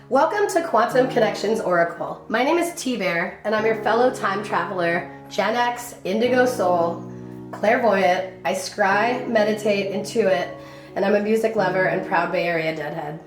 Welcome to Quantum Connections Oracle. My name is T-Bear, and I'm your fellow time traveler, Gen X, Indigo Soul, clairvoyant. I scry, meditate, intuit, and I'm a music lover and proud Bay Area deadhead.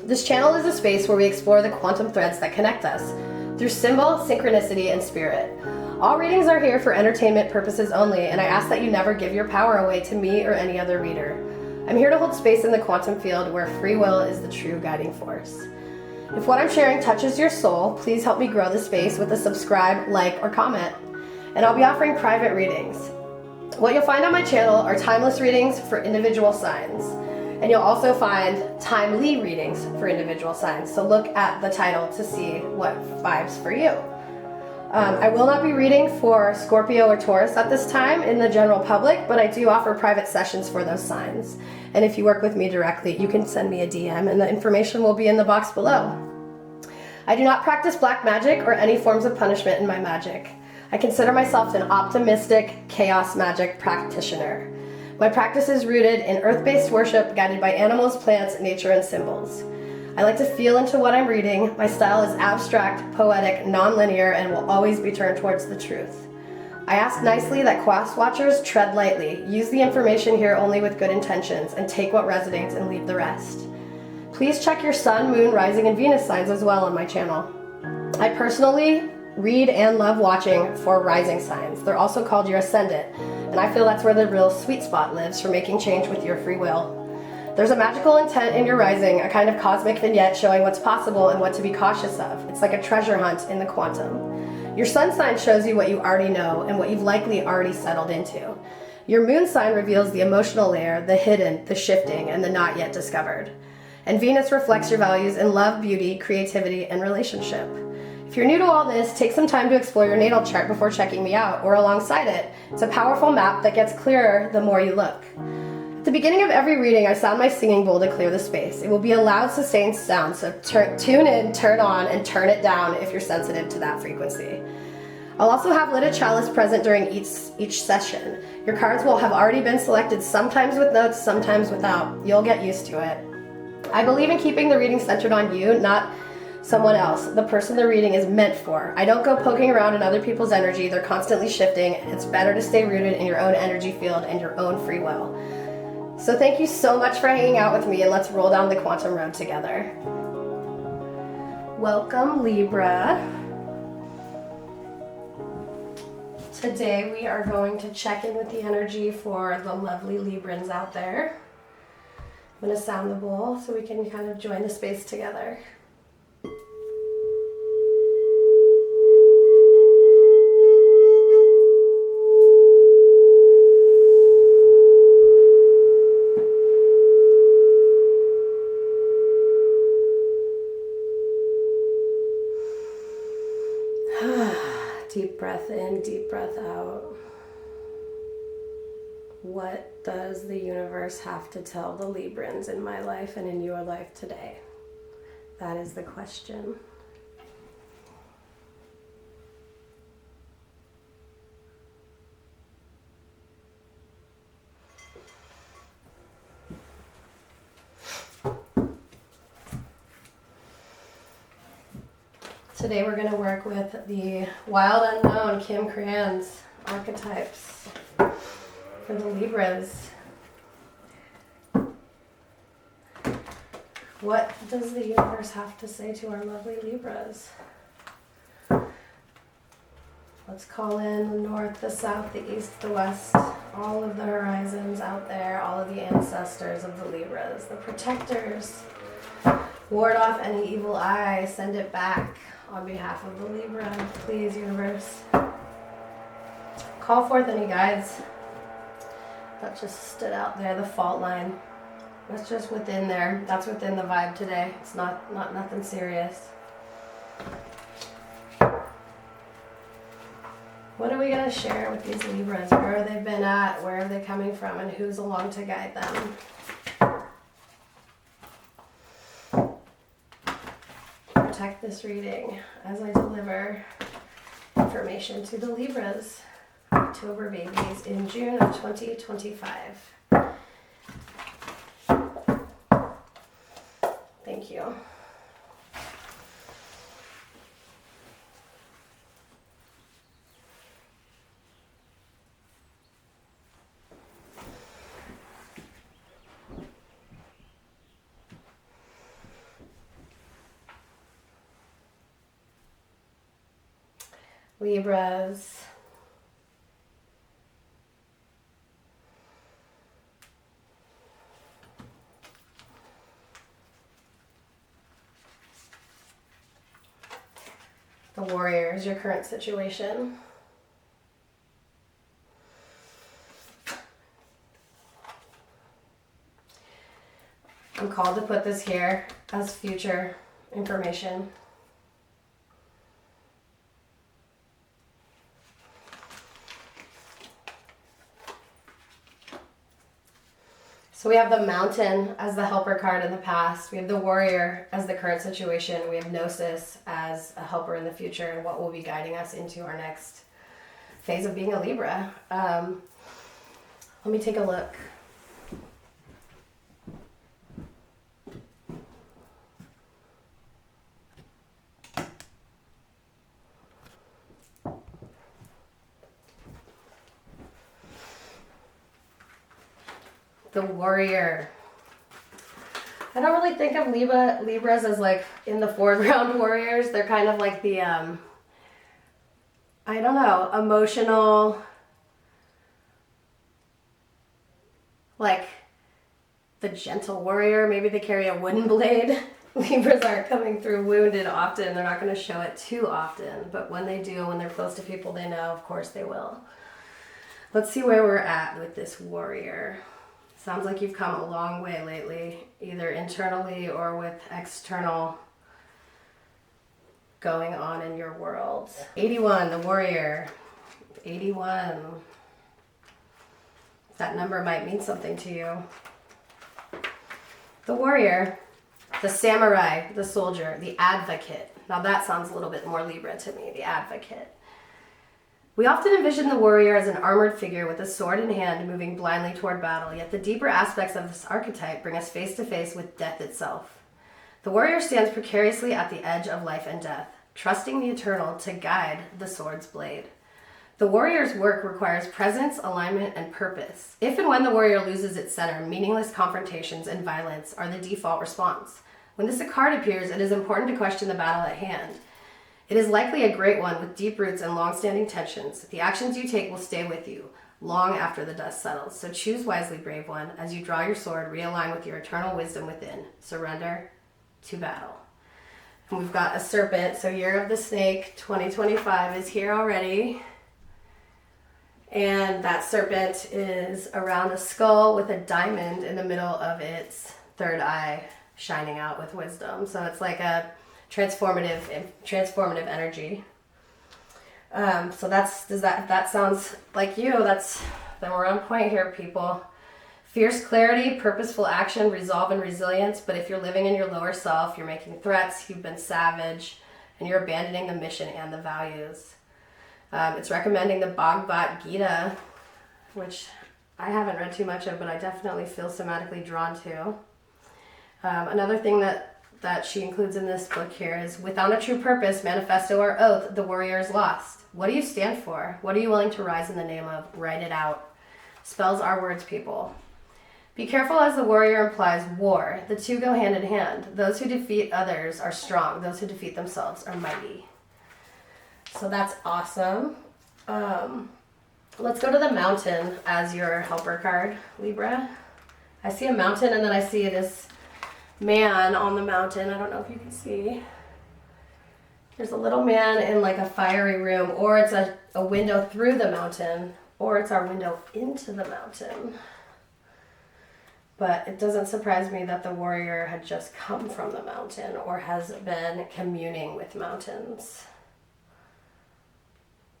This channel is a space where we explore the quantum threads that connect us through symbol, synchronicity, and spirit. All readings are here for entertainment purposes only, and I ask that you never give your power away to me or any other reader. I'm here to hold space in the quantum field where free will is the true guiding force. If what I'm sharing touches your soul, please help me grow the space with a subscribe, like, or comment. And I'll be offering private readings. What you'll find on my channel are timeless readings for individual signs. And you'll also find timely readings for individual signs. So look at the title to see what vibes for you. I will not be reading for Scorpio or Taurus at this time in the general public, but I do offer private sessions for those signs. And if you work with me directly, you can send me a DM and the information will be in the box below. I do not practice black magic or any forms of punishment in my magic. I consider myself an optimistic chaos magic practitioner. My practice is rooted in earth-based worship guided by animals, plants, nature, and symbols. I like to feel into what I'm reading. My style is abstract, poetic, non-linear, and will always be turned towards the truth. I ask nicely that class watchers tread lightly, use the information here only with good intentions, and take what resonates and leave the rest. Please check your sun, moon, rising, and Venus signs as well on my channel. I personally read and love watching for rising signs. They're also called your ascendant, and I feel that's where the real sweet spot lives for making change with your free will. There's a magical intent in your rising, a kind of cosmic vignette showing what's possible and what to be cautious of. It's like a treasure hunt in the quantum. Your sun sign shows you what you already know and what you've likely already settled into. Your moon sign reveals the emotional layer, the hidden, the shifting, and the not yet discovered. And Venus reflects your values in love, beauty, creativity, and relationship. If you're new to all this, take some time to explore your natal chart before checking me out or alongside it. It's a powerful map that gets clearer the more you look. At the beginning of every reading, I sound my singing bowl to clear the space. It will be a loud, sustained sound, so tune in, turn on, and turn it down if you're sensitive to that frequency. I'll also have lit a chalice present during each session. Your cards will have already been selected, sometimes with notes, sometimes without. You'll get used to it. I believe in keeping the reading centered on you, not someone else, the person the reading is meant for. I don't go poking around in other people's energy. They're constantly shifting. It's better to stay rooted in your own energy field and your own free will. So thank you so much for hanging out with me, and let's roll down the quantum road together. Welcome, Libra. Today we are going to check in with the energy for the lovely Librans out there. I'm going to sound the bowl so we can kind of join the space together. Deep breath in, deep breath out. What does the universe have to tell the Librans in my life and in your life today? That is the question. Today we're going to work with the wild unknown Kim Cran's archetypes for the Libras. What does the universe have to say to our lovely Libras? Let's call in the north, the south, the east, the west, all of the horizons out there, all of the ancestors of the Libras, the protectors. Ward off any evil eye, send it back on behalf of the Libra. Please, universe. Call forth any guides that just stood out there, the fault line. That's just within there. That's within the vibe today. It's not nothing serious. What are we going to share with these Libras? Where have they been at? Where are they coming from? And who's along to guide them? Protect this reading as I deliver information to the Libras, October babies in June of 2025. Thank you. Libras. The Warrior is your current situation. I'm called to put this here as future information. So we have the Mountain as the helper card in the past. We have the Warrior as the current situation. We have Gnosis as a helper in the future and what will be guiding us into our next phase of being a Libra. Let me take a look. The Warrior. I don't really think of Libras as like in the foreground warriors. They're kind of like the, I don't know, emotional, like the gentle warrior. Maybe they carry a wooden blade. Libras aren't coming through wounded often. They're not going to show it too often. But when they do, when they're close to people they know, of course they will. Let's see where we're at with this Warrior. Sounds like you've come a long way lately, either internally or with external going on in your world. 81, the Warrior. 81. That number might mean something to you. The Warrior, the Samurai, the Soldier, the Advocate. Now that sounds a little bit more Libra to me, the Advocate. We often envision the Warrior as an armored figure with a sword in hand moving blindly toward battle, yet the deeper aspects of this archetype bring us face to face with death itself. The Warrior stands precariously at the edge of life and death, trusting the eternal to guide the sword's blade. The Warrior's work requires presence, alignment, and purpose. If and when the Warrior loses its center, meaningless confrontations and violence are the default response. When this card appears, it is important to question the battle at hand. It is likely a great one with deep roots and long-standing tensions. The actions you take will stay with you long after the dust settles. So choose wisely, brave one. As you draw your sword, realign with your eternal wisdom within. Surrender to battle. And we've got a serpent. So Year of the Snake 2025 is here already. And that serpent is around a skull with a diamond in the middle of its third eye shining out with wisdom. So it's like a transformative energy. So if that sounds like you, then we're on point here, people. Fierce clarity, purposeful action, resolve, and resilience. But if you're living in your lower self, you're making threats, you've been savage, and you're abandoning the mission and the values. It's recommending the Bhagavad Gita, which I haven't read too much of, but I definitely feel somatically drawn to. Another thing that she includes in this book here is, without a true purpose, manifesto, or oath, the warrior is lost. What do you stand for? What are you willing to rise in the name of? Write it out. Spells are words, people. Be careful, as the warrior implies war. The two go hand in hand. Those who defeat others are strong. Those who defeat themselves are mighty. So that's awesome. Let's go to the Mountain as your helper card, Libra. I see a mountain, and then I see this man on the mountain. I don't know if you can see. There's a little man in like a fiery room, or it's a window through the mountain, or it's our window into the mountain. But it doesn't surprise me that the warrior had just come from the mountain or has been communing with mountains.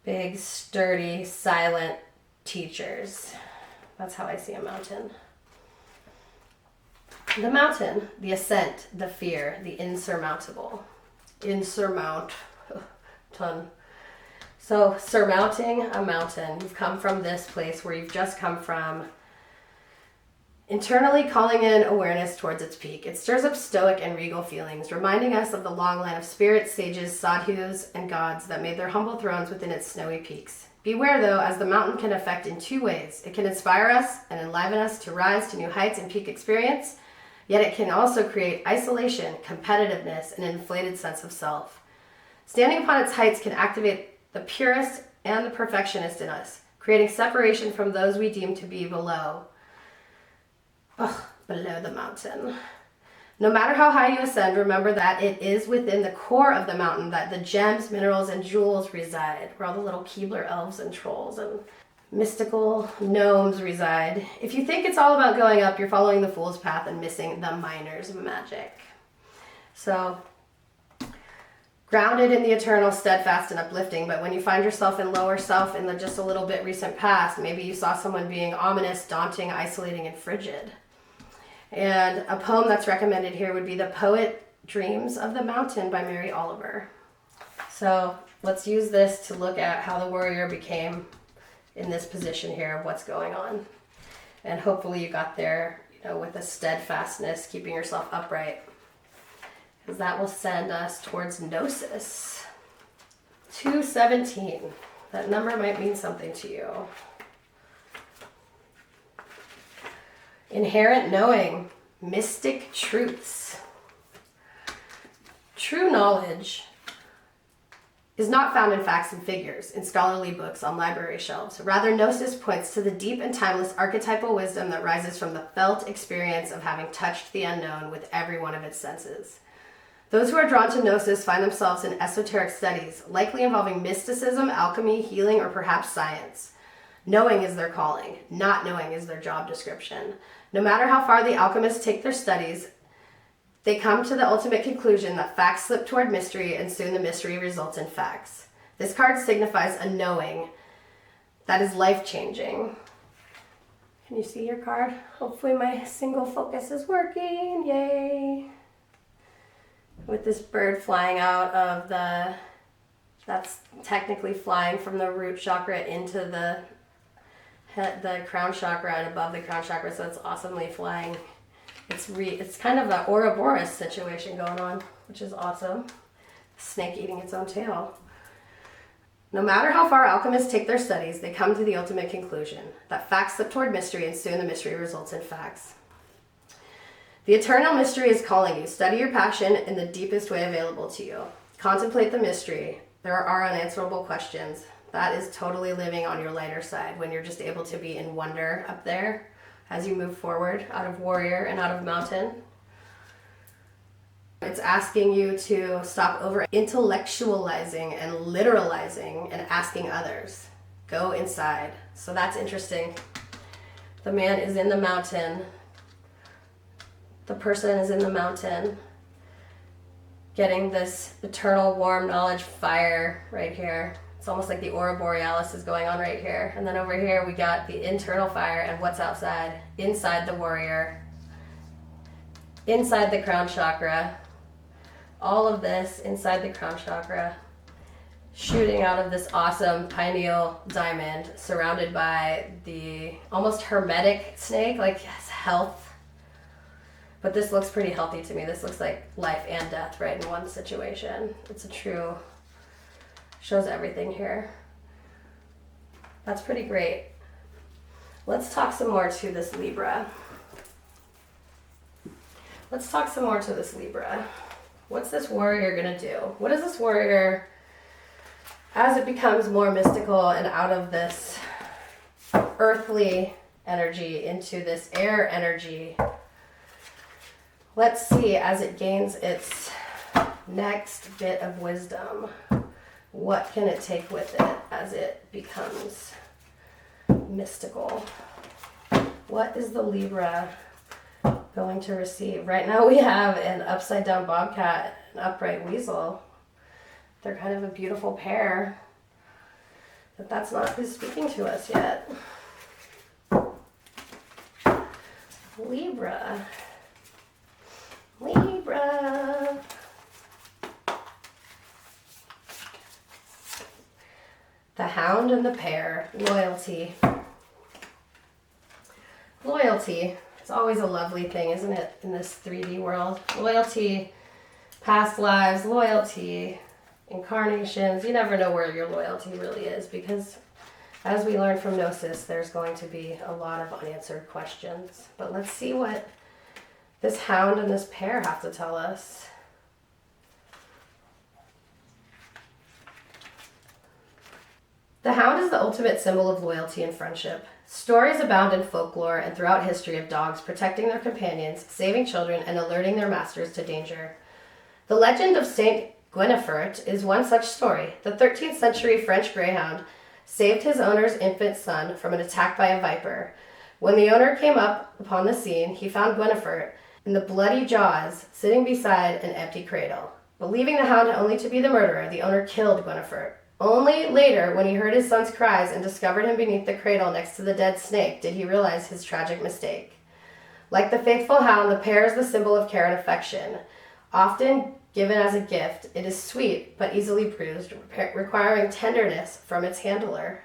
Big, sturdy, silent teachers. That's how I see a mountain. The Mountain, the ascent, the fear, the insurmountable. So surmounting a mountain. You've come from this place where you've just come from, internally calling in awareness towards its peak. It stirs up stoic and regal feelings, reminding us of the long line of spirits, sages, sadhus, and gods that made their humble thrones within its snowy peaks. Beware, though, as the mountain can affect in two ways. It can inspire us and enliven us to rise to new heights and peak experience, yet it can also create isolation, competitiveness, and an inflated sense of self. Standing upon its heights can activate the purist and the perfectionist in us, creating separation from those we deem to be below the mountain. No matter how high you ascend, remember that it is within the core of the mountain that the gems, minerals, and jewels reside, where all the little Keebler elves and trolls and mystical gnomes reside. If you think it's all about going up, you're following the fool's path and missing the miner's magic. So, grounded in the eternal, steadfast, and uplifting, but when you find yourself in lower self in the just a little bit recent past, maybe you saw someone being ominous, daunting, isolating, and frigid. And a poem that's recommended here would be The Poet Dreams of the Mountain by Mary Oliver. So let's use this to look at how the warrior became in this position here of what's going on. And hopefully you got there, with a steadfastness, keeping yourself upright. Because that will send us towards Gnosis. 217. That number might mean something to you. Inherent knowing, mystic truths. True knowledge is not found in facts and figures, in scholarly books on library shelves. Rather, Gnosis points to the deep and timeless archetypal wisdom that rises from the felt experience of having touched the unknown with every one of its senses. Those who are drawn to Gnosis find themselves in esoteric studies, likely involving mysticism, alchemy, healing, or perhaps science. Knowing is their calling, not knowing is their job description. No matter how far the alchemists take their studies, they come to the ultimate conclusion that facts slip toward mystery, and soon the mystery results in facts. This card signifies a knowing that is life-changing. Can you see your card? Hopefully my single focus is working. Yay! With this bird flying out of that's technically flying from the root chakra into the crown chakra and above the crown chakra, so it's awesomely flying. It's kind of an Ouroboros situation going on, which is awesome. Snake eating its own tail. No matter how far alchemists take their studies, they come to the ultimate conclusion that facts slip toward mystery, and soon the mystery results in facts. The eternal mystery is calling you. Study your passion in the deepest way available to you. Contemplate the mystery. There are unanswerable questions. That is totally living on your lighter side, when you're just able to be in wonder up there as you move forward out of warrior and out of mountain. It's asking you to stop over intellectualizing and literalizing and asking others. Go inside. So that's interesting. The man is in the mountain. The person is in the mountain, getting this eternal warm knowledge fire right here. It's almost like the aurora borealis is going on right here. And then over here we got the internal fire, and what's outside? Inside the warrior, inside the crown chakra. All of this inside the crown chakra, shooting out of this awesome pineal diamond, surrounded by the almost hermetic snake, like yes, health. But this looks pretty healthy to me. This looks like life and death right in one situation. It's a true, shows everything here. That's pretty great. Let's talk some more to this Libra. Let's talk some more to this Libra. What's this warrior gonna do? What is this warrior, as it becomes more mystical and out of this earthly energy into this air energy? Let's see, as it gains its next bit of wisdom, what can it take with it as it becomes mystical? What is the Libra going to receive? Right now we have an upside down bobcat, an upright weasel. They're kind of a beautiful pair, but that's not who's speaking to us yet. Libra. Libra. The Hound and the Pair. Loyalty. Loyalty. It's always a lovely thing, isn't it, in this 3D world? Loyalty, past lives, loyalty, incarnations. You never know where your loyalty really is, because as we learn from Gnosis, there's going to be a lot of unanswered questions. But let's see what this hound and this pair have to tell us. The hound is the ultimate symbol of loyalty and friendship. Stories abound in folklore and throughout history of dogs protecting their companions, saving children, and alerting their masters to danger. The legend of Saint Guinefert is one such story. The 13th century French greyhound saved his owner's infant son from an attack by a viper. When the owner came up upon the scene, he found Guinefert in the bloody jaws, sitting beside an empty cradle. Believing the hound only to be the murderer, the owner killed Guinefert. Only later, when he heard his son's cries and discovered him beneath the cradle next to the dead snake, did he realize his tragic mistake. Like the faithful hound, the pair is the symbol of care and affection. Often given as a gift, it is sweet but easily bruised, requiring tenderness from its handler.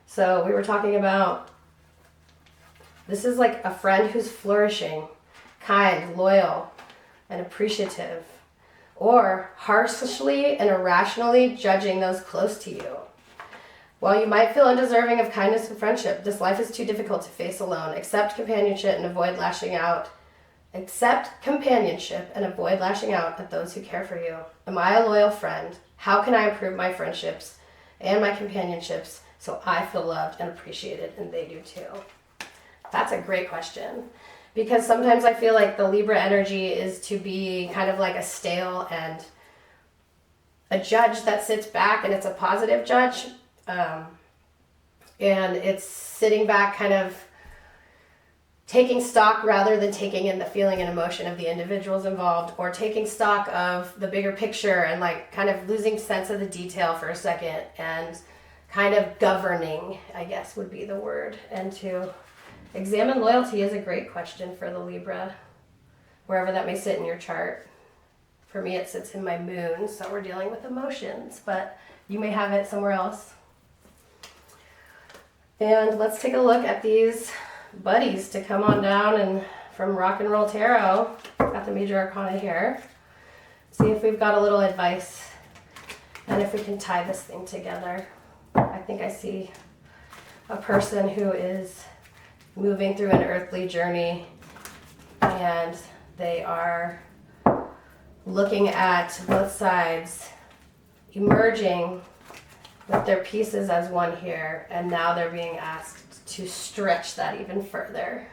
So we were talking about, this is like a friend who's flourishing, kind, loyal, and appreciative, or harshly and irrationally judging those close to you. While you might feel undeserving of kindness and friendship, this life is too difficult to face alone. Accept companionship and avoid lashing out. Accept companionship and avoid lashing out at those who care for you. Am I a loyal friend? How can I improve my friendships and my companionships so I feel loved and appreciated and they do too? That's a great question. Because sometimes I feel like the Libra energy is to be kind of like a stale and a judge that sits back, and it's a positive judge. And it's sitting back kind of taking stock rather than taking in the feeling and emotion of the individuals involved, or taking stock of the bigger picture and like kind of losing sense of the detail for a second and kind of governing, I guess would be the word. And to examine loyalty is a great question for the Libra, wherever that may sit in your chart. For me, it sits in my moon, so we're dealing with emotions, but you may have it somewhere else. And let's take a look at these buddies to come on down and from Rock and Roll Tarot. Got the major arcana here. See if we've got a little advice and if we can tie this thing together. I think I see a person who is moving through an earthly journey, and they are looking at both sides, emerging with their pieces as one here, and now they're being asked to stretch that even further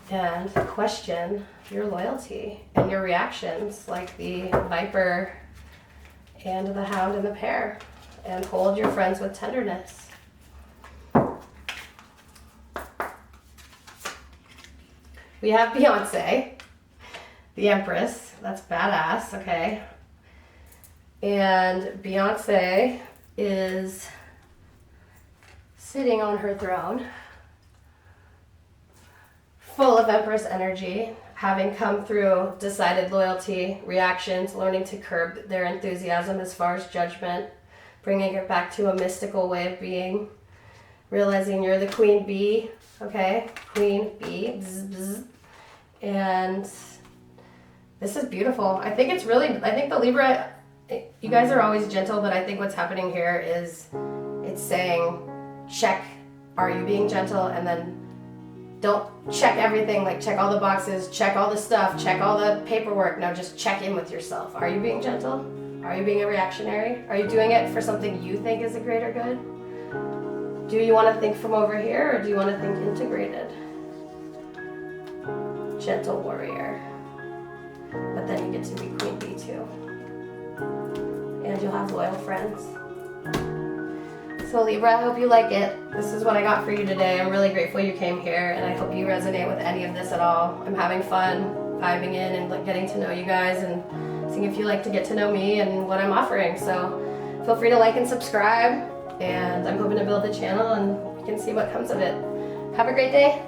and question your loyalty and your reactions, like the viper and the hound and the pear, and hold your friends with tenderness. We have Beyonce, the Empress. That's badass, okay? And Beyonce is sitting on her throne, full of Empress energy, having come through decided loyalty, reactions, learning to curb their enthusiasm as far as judgment, bringing it back to a mystical way of being, realizing you're the queen bee, okay? Queen bee, bzz, bzz. And this is beautiful. I think the Libra, you guys are always gentle, but I think what's happening here is it's saying, check, are you being gentle? And then don't check everything, like check all the boxes, check all the stuff, check all the paperwork. No, just check in with yourself. Are you being gentle? Are you being a reactionary? Are you doing it for something you think is a greater good? Do you want to think from over here, or do you want to think integrated? Gentle warrior. But then you get to be queen bee too. And you'll have loyal friends. So Libra, I hope you like it. This is what I got for you today. I'm really grateful you came here, and I hope you resonate with any of this at all. I'm having fun vibing in and getting to know you guys and seeing if you like to get to know me and what I'm offering. So feel free to like and subscribe, and I'm hoping to build the channel and we can see what comes of it. Have a great day.